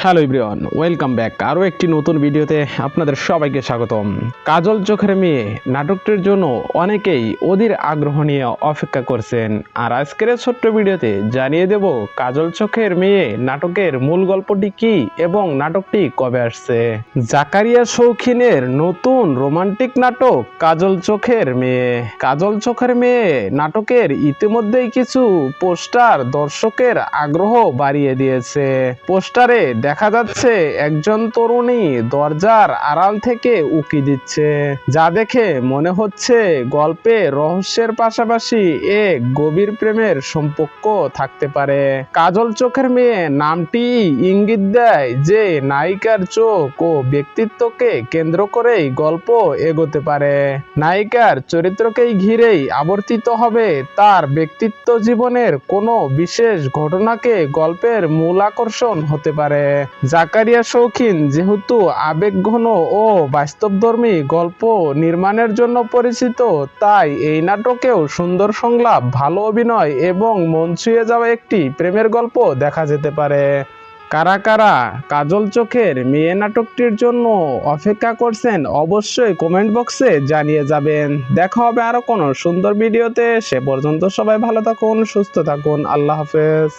Hello everyone, welcome back আরও একটি নতুন ভিডিওতে আপনাদের সবাইকে স্বাগতম। কাজল চোখের মেয়ে নাটকটির জন্য অনেকেই অধীর আগ্রহ নিয়ে অপেক্ষা করছেন, আর আজকের ছোট্ট ভিডিওতে জানিয়ে দেব কাজল চোখের মেয়ে নাটকের মূল গল্পটি কি এবং নাটকটি কবে আসছে। জাকারিয়া শৌখিনের নতুন রোমান্টিক নাটক কাজল চোখের মেয়ে। কাজল চোখের মেয়ে নাটকের ইতিমধ্যেই কিছু পোস্টার দর্শকের আগ্রহ বাড়িয়ে দিয়েছে। পোস্টারে দেখা যাচ্ছে একজন তরুণী দরজার আড়াল থেকে উকি দিচ্ছে, যা দেখে মনে হচ্ছে গল্পে রহস্যের পাশাপাশি এক গভীর প্রেমের সম্পর্ক থাকতে পারে। কাজল চোখের মেয়ে নামটি ইঙ্গিত দেয় যে নায়িকার চোখ ও ব্যক্তিত্বকে কেন্দ্র করেই গল্প এগোতে পারে। নায়িকার চরিত্রকেই ঘিরেই আবর্তিত হবে তার ব্যক্তিত্ব, জীবনের কোনো বিশেষ ঘটনাকে গল্পের মূল আকর্ষণ হতে পারে। জাকারিয়া শৌখিন যেহেতু আবেগঘন ও বাস্তবধর্মী গল্প নির্মাণের জন্য পরিচিত, তাই এই নাটকেও সুন্দর সংলাপ, ভালো অভিনয় এবং মন ছুঁয়ে যাওয়া একটি প্রেমের গল্প দেখা যেতে পারে। কারা কারা কাজল চোখের মেয়ে নাটকটির জন্য অপেক্ষা করছেন অবশ্যই কমেন্ট বক্সে জানিয়ে যাবেন। দেখা হবে আরো কোনো সুন্দর ভিডিওতে। সে পর্যন্ত সবাই ভালো থাকুন, সুস্থ থাকুন। আল্লাহ হাফেজ।